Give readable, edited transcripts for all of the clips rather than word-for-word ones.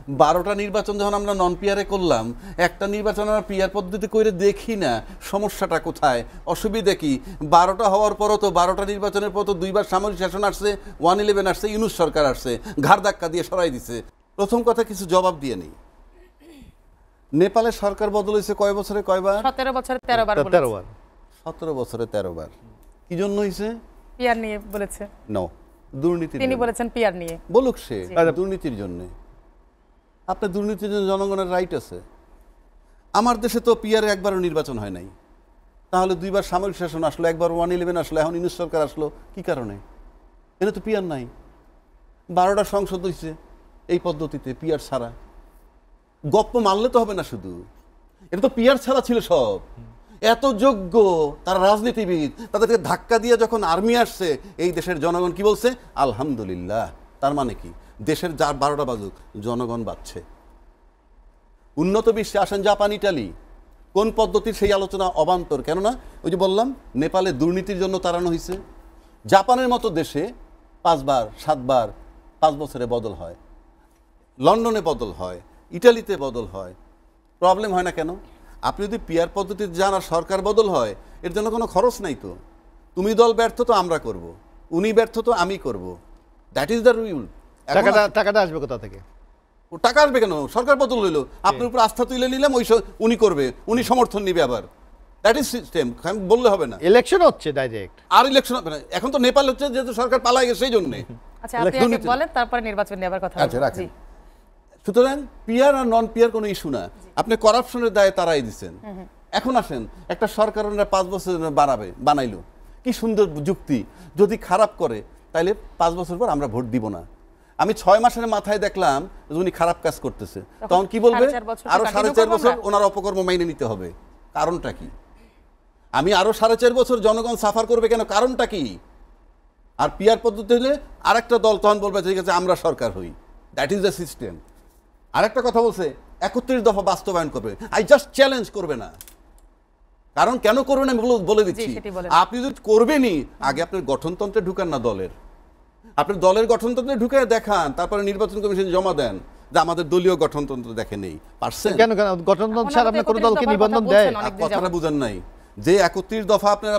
12টা নির্বাচন যখন আমরা নন পিয়ারে করলাম, একটা নির্বাচন আমরা পিয়ার পদ্ধতি করে দেখি না সমস্যাটা কোথায়, অসুবিধা কি? 12টা হওয়ার পরও তো 12টা নির্বাচনের পর তো 2বার সামরিক শাসন আসছে, 111 আসছে, ইউনূস সরকার আসছে, ঘাড় ধাক্কা দিয়ে সরাই দিছে। প্রথম কথা কিছু জবাব দিয়ে নেই। নেপালের সরকার বদল হয়েছে কয় বছরে কয়বার? 17 বছরে 13 বার। 17 বছরে 13 বার। কি জন্য হয়েছে? পিয়ার নিয়ে বলেছে। নো, দুর্নীতি। তিনি বলেছেন পিয়ার নিয়ে। বলুক সে, দুর্নীতির জন্য। আপনার দুর্নীতির জন্য জনগণের রাইট আছে। আমার দেশে তো পিয়ারে একবারও নির্বাচন হয় নাই, তাহলে 2বার সামরিক শাসন আসলো, একবার 111 আসলো, এখন ইউনূস সরকার আসলো, কি কারণে? এটা তো পিয়ার নাই। 12টা সংসদ হয়েছে এই পদ্ধতিতে, পিয়ার ছাড়া। গপ্প মানলে তো হবে না শুধু, এটা তো পিয়ার ছাড়া ছিল সব। এত যোগ্য তারা রাজনীতিবিদ, তাদেরকে ধাক্কা দিয়ে যখন আর্মি আসছে, এই দেশের জনগণ কি বলছে? আলহামদুলিল্লাহ। তার মানে কি? দেশের যার 12টা বাজুক, জনগণ বাঁচছে। উন্নত বিশ্বে আসেন জাপান, ইটালি, কোন পদ্ধতির সেই আলোচনা অবান্তর। কেননা ওই যে বললাম, নেপালে দুর্নীতির জন্য তাড়ানো হয়েছে। জাপানের মতো দেশে 5 বার 7 বার 5 বছরে বদল হয়, লন্ডনে বদল হয়, ইটালিতে বদল হয়। প্রবলেম হয় না কেন? আপনি যদি পিয়ার পদ্ধতিতে যান আর সরকার বদল হয়, এর জন্য কোনো খরচ নাই তো। তুমি দল ব্যর্থ তো আমরা করব, উনি ব্যর্থ তো আমি করব। That is the rule. টাকাটা আসবে কোথা থেকে? টাকা আসবে কেন? সরকার বদল হইলো, আপনার উপর আস্থা তুলে নিলাম, উনি করবে, উনি সমর্থন নিবে আবার। That is system. বললে হবে না। ইলেকশন হচ্ছে ডাইরেক্ট, আর ইলেকশন হবে না। এখন তো নেপাল হচ্ছে, যেহেতু সরকার পালাই গেছে সেই জন্য। আচ্ছা, আপনি আগে বলেন, তারপরে নির্বাচন নিয়ে আবার কথা আচ্ছা, রাখেন। সুতরাং পিয়ার আর নন পিয়ার কোনো ইস্যু না। আপনি করাপশনের দায়ে তারাই দিচ্ছেন। এখন আসেন, একটা সরকার 5 বছর বানাইলো, কি সুন্দর যুক্তি। যদি খারাপ করে তাহলে 5 বছর পর আমরা ভোট দিব না। আমি 6 মাসের মাথায় দেখলাম উনি খারাপ কাজ করতেছে, তখন কি বলবে? আরো 4.5 বছর ওনার অপকর্ম মাইনে নিতে হবে। কারণটা কি? আমি আরো 4.5 বছর জনগণ সাফার করবে কেন? কারণটা কি? আর পিয়ার পদ্ধতি হলে আরেকটা দল তখন বলবে ঠিক আছে আমরা সরকার হই। That is the system. আরেকটা কথা বলছে 31 দফা বাস্তবায়ন করবে। আই জাস্ট চ্যালেঞ্জ করবে না। কারণ কেন করবেন আমি বলে দিচ্ছি। আপনি যদি করবেনই, আগে আপনার গঠনতন্ত্রে ঢুকান না দলের, আপনি দলের গঠনতন্ত্রে ঢুকে দেখান, তারপরে নির্বাচন কমিশন জমা দেন যে আমাদের দলীয় গঠনতন্ত্র দেখে নেই। পারছেন কেন? গঠনতন্ত্র ছাড়া আপনি কোন দলকে নিবন্ধন দেয়? কথাটা বুঝেন নাই যে 31 দফা আপনারা,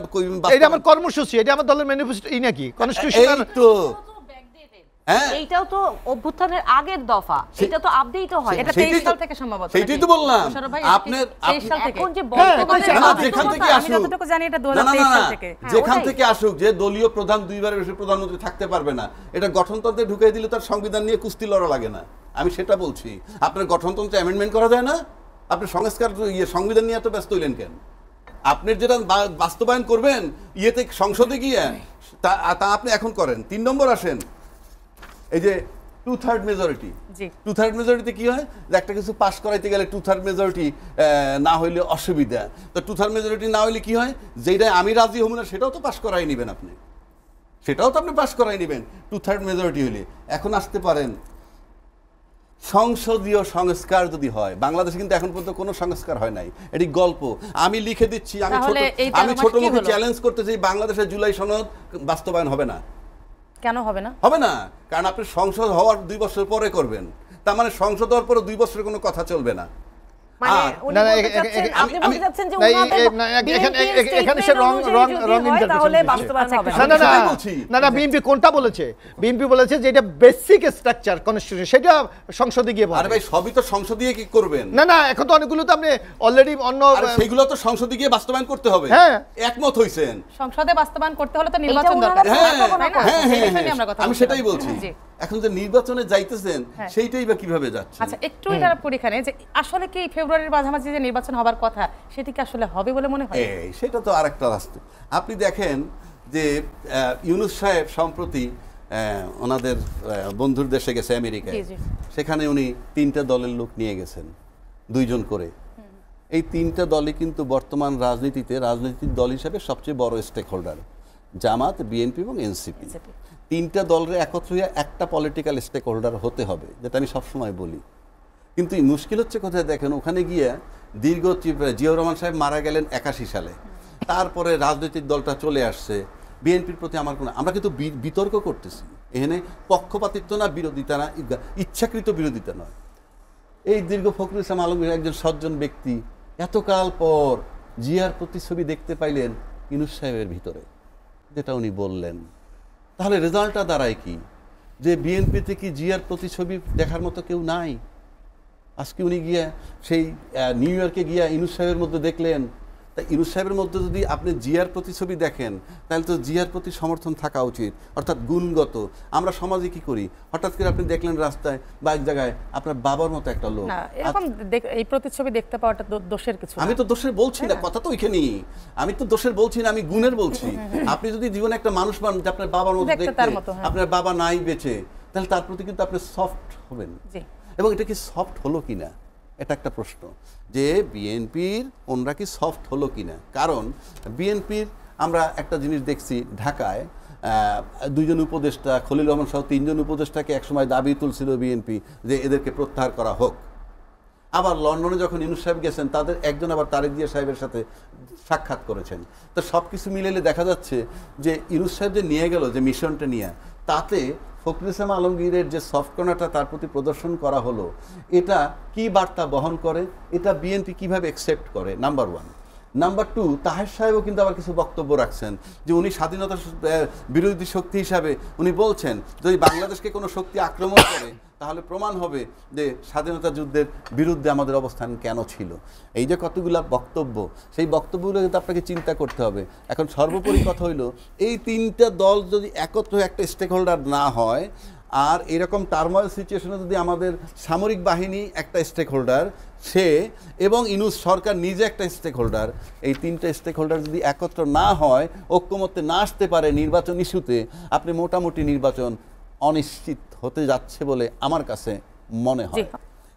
এটা আমার কর্মসূচি, এটা আমার দলের ম্যানিফেস্টো, এই নাকি কনস্টিটিউশনাল? তো এইটাও তো অভ্যুত্থানের আগের দফা, এটা তো আপডেট হয়। এটা 23 সাল থেকে সম্ভবত। সেটাই তো বললাম। আপনার 23 সাল থেকে এখন যে বর্তমানে যেখান থেকে আমি যতটুকু জানি এটা 2023 সাল থেকে। যেখান থেকে আসুক, যে দলীয় প্রধান 2 বারের বেশি প্রধানমন্ত্রী থাকতে পারবে না, এটা গঠনতন্ত্রে ঢুকিয়ে দিলে তার সংবিধান নিয়ে কুস্তি লড়া লাগে না। আমি সেটা বলছি। আপনার গঠনতন্ত্রে অ্যামেন্ডমেন্ট করা যায় না? আপনি সংস্কার সংবিধান নিয়ে এত ব্যস্ত হইলেন কেন? আপনি যেটা বাস্তবায়ন করবেন ইয়েতে সংসদে গিয়ে, তা আপনি এখন করেন। 3 নম্বর আসেন, এই যে 2/3 মেজরিটি। 2/3 মেজরিটি কি হয়? যে একটা কিছু পাস করাইতে গেলে 2/3 মেজরিটি না হইলে অসুবিধা। তো 2/3 মেজরিটি না হইলে কি হয়? যেটা আমি রাজি হব না সেটাও তো পাস করাই নেবেন আপনি, সেটাও তো আপনি পাস করাই নেবেন 2/3 মেজরিটি হইলে। এখন আসতে পারেন সংসদীয় সংস্কার যদি হয়। বাংলাদেশে কিন্তু এখন পর্যন্ত কোনো সংস্কার হয় নাই, এটি গল্প। আমি লিখে দিচ্ছি, আমি ছোট মুখে চ্যালেঞ্জ করতেছি, বাংলাদেশের জুলাই সনদ বাস্তবায়ন হবে না। কেন হবে না? হবে না, কারণ আপনি সংসদ হওয়ার 2 বছর পরে করবেন। তার মানে সংসদ হওয়ার পরে 2 বছরের কোনো কথা চলবে না। কোনটা বলেছে? বিএনপি বলেছে যে এটা বেসিক স্ট্রাকচার কনস্টিটিউশন, সেটা সংসদে গিয়ে আরে ভাই সবই তো সংসদে গিয়ে কি করবেন? না, এখন তো অনেকগুলো তো আপনি অলরেডি অন্য, সেগুলো তো সংসদে গিয়ে বাস্তবায়ন করতে হবে। হ্যাঁ, একমত হইছেন। সংসদে বাস্তবায়ন করতে হলে তো নির্বাচন দরকার। আমি সেটাই বলছি। এখন যে নির্বাচনে যাইতেছেন সেইটাই বা কিভাবে যাচ্ছে? আচ্ছা, একটু এটা পরীক্ষানে যে আসলে কি ফেব্রুয়ারির মাঝামাঝি যে নির্বাচন হবার কথা, সেটা কি আসলে হবে বলে মনে হয়? সেটা তো আরেকটা রাস্তা। আপনি দেখেন যে ইউনূস সাহেব সম্প্রতি ওনাদের বন্ধুর দেশে গেছে আমেরিকায়, সেখানে উনি 3টা দলের লোক নিয়ে গেছেন, 2 জন করে। এই 3টা দলই কিন্তু বর্তমান রাজনীতির দল হিসেবে সবচেয়ে বড় স্টেক হোল্ডার, জামাত, বিএনপি এবং এনসিপি। 3টা দলের একত্র হয়ে একটা পলিটিক্যাল স্টেক হোল্ডার হতে হবে, যেটা আমি সবসময় বলি। কিন্তু মুশকিল হচ্ছে কোথায় দেখেন, ওখানে গিয়ে দীর্ঘ জিয়াউর রহমান সাহেব মারা গেলেন 81 সালে, তারপরে রাজনৈতিক দলটা চলে আসছে। বিএনপির প্রতি আমরা কিন্তু বিতর্ক করতেছি এখানে, পক্ষপাতিত্ব না, বিরোধিতা না, ইচ্ছাকৃত বিরোধিতা নয়। এই দীর্ঘ ফখরুল ইসলাম আলমগীর একজন সজ্জন ব্যক্তি এতকাল পর জিয়ার প্রতিচ্ছবি দেখতে পাইলেন ইউনূস সাহেবের ভিতরে, যেটা উনি বললেন। তাহলে রেজাল্টটা দাঁড়ায় কি, যে বিএনপিতে কি জিয়ার প্রতিচ্ছবি দেখার মতো কেউ নাই? আজকে উনি গিয়া সেই নিউ ইয়র্কে গিয়া ইউনূস সাহেবের মধ্যে দেখলেন। তাই ইউনূস সাহেবের মধ্যে যদি আপনি জিয়ার প্রতিচ্ছবি দেখেন, তাহলে তো জিয়ার প্রতি সমর্থন থাকা উচিত, অর্থাৎ গুণগত। আমরা সমাজে কি করি, হঠাৎ করে আপনি দেখলেন রাস্তায় বা এক জায়গায় আপনার বাবার মতো একটা লোক, না এরকম এই প্রতিচ্ছবি দেখতে পাওয়াটা দোষের কিছু না। আমি তো দোষের বলছি না, কথা তো ওইখানেই, আমি তো দোষের বলছি না, আমি গুণের বলছি। আপনি যদি জীবনে একটা মানুষ পান যে আপনার বাবার মতো দেখতে, আপনার বাবা নাই বেঁচে, তাহলে তার প্রতি কিন্তু আপনি সফট হবেন। এবং এটা কি সফট হলো কিনা, এটা একটা প্রশ্ন, যে বিএনপির ওনরা কি সফট হলো কিনা। কারণ বিএনপির আমরা একটা জিনিস দেখছি, ঢাকায় দুইজন উপদেষ্টা, খলিল রহমান সহ 3 জন উপদেষ্টাকে একসময় দাবি তুলছিল বিএনপি যে এদেরকে প্রত্যাহার করা হোক। আবার লন্ডনে যখন ইউনূস সাহেব গেছেন, তাদের একজন আবার তারেক জিয়া সাহেবের সাথে সাক্ষাৎ করেছেন। তো সব কিছু মিলেলে দেখা যাচ্ছে যে ইউনূস সাহেব যে নিয়ে গেল যে মিশনটা নিয়ে, তাতে ফখরুল ইসলাম আলমগীরের যে সফট কর্নারটা তার প্রতি প্রদর্শন করা হলো, এটা কি বার্তা বহন করে, এটা বিএনপি কিভাবে অ্যাকসেপ্ট করে, নাম্বার 1। নাম্বার 2, তাহের সাহেবও কিন্তু আবার কিছু বক্তব্য রাখছেন, যে উনি স্বাধীনতা বিরোধী শক্তি হিসাবে উনি বলছেন যদি বাংলাদেশকে কোনো শক্তি আক্রমণ করে তাহলে প্রমাণ হবে যে স্বাধীনতা যুদ্ধের বিরুদ্ধে আমাদের অবস্থান কেন ছিল। এই যে কতগুলো বক্তব্য, সেই বক্তব্যগুলো কিন্তু আপনাকে চিন্তা করতে হবে। এখন সর্বোপরি কথা হইল, এই 3টা দল যদি একত্র একটা স্টেক হোল্ডার না হয়, আর এরকম টার্মোয়েল সিচুয়েশনে যদি আমাদের সামরিক বাহিনী একটা স্টেক হোল্ডার, সে এবং ইউনূস সরকার নিজে একটা স্টেক হোল্ডার, এই 3টা স্টেক হোল্ডার যদি একত্র না হয়, ঐক্যমত্যে না আসতে পারে নির্বাচন ইস্যুতে, আপনি মোটামুটি নির্বাচন অনিশ্চিত হতে যাচ্ছে বলে আমার কাছে মনে হয়।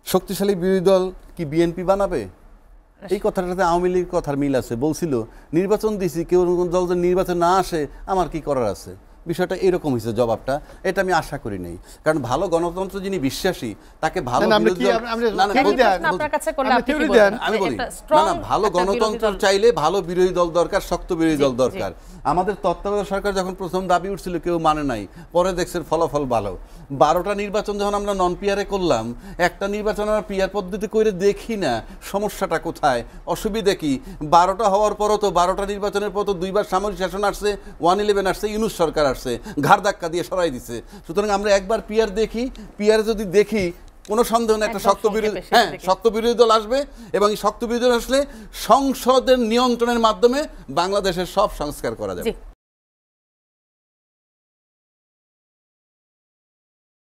শক্তিশালী বিরোধী দল কি বিএনপি বানাবে? এই কথাটাতে আওয়ামী লীগের কথার মিল আছে, বলছিল নির্বাচন দিছি, কেউ দল যদি নির্বাচন না আসে আমার কি করার আছে। বিষয়টা এরকম হয়েছে জবাবটা, এটা আমি আশা করি নাই। কারণ ভালো গণতন্ত্র যিনি বিশ্বাসী, তাকে ভালো আমি বলি না, ভালো গণতন্ত্র চাইলে ভালো বিরোধী দল দরকার, শক্ত বিরোধী দল দরকার। আমাদের তত্ত্বাবধায়ক সরকার যখন প্রথম দাবি উঠছিল কেউ মানে নাই, পরে দেখছেন ফলাফল ভালো। 12টা নির্বাচন যখন আমরা নন পিয়ারে করলাম, একটা নির্বাচন আমরা পিয়ার পদ্ধতি করে দেখি না সমস্যাটা কোথায়, অসুবিধা কি। 12টা হওয়ার পরও তো 12টা নির্বাচনের পর তো 2বার সামরিক শাসন আসছে, 111 আসছে, ইউনূস সরকার আসছে, ঘাড় ধাক্কা দিয়ে সরাই দিছে। সুতরাং আমরা একবার পিয়ার দেখি, পিয়ারে যদি দেখি কোনো সন্দেহ নেই একটা শক্ত বিরোধী, শক্ত বিরোধী দল আসবে, এবং এই শক্ত বিরোধী দল আসলে সংসদের নিয়ন্ত্রণের মাধ্যমে বাংলাদেশের সব সংস্কার করা যাবে।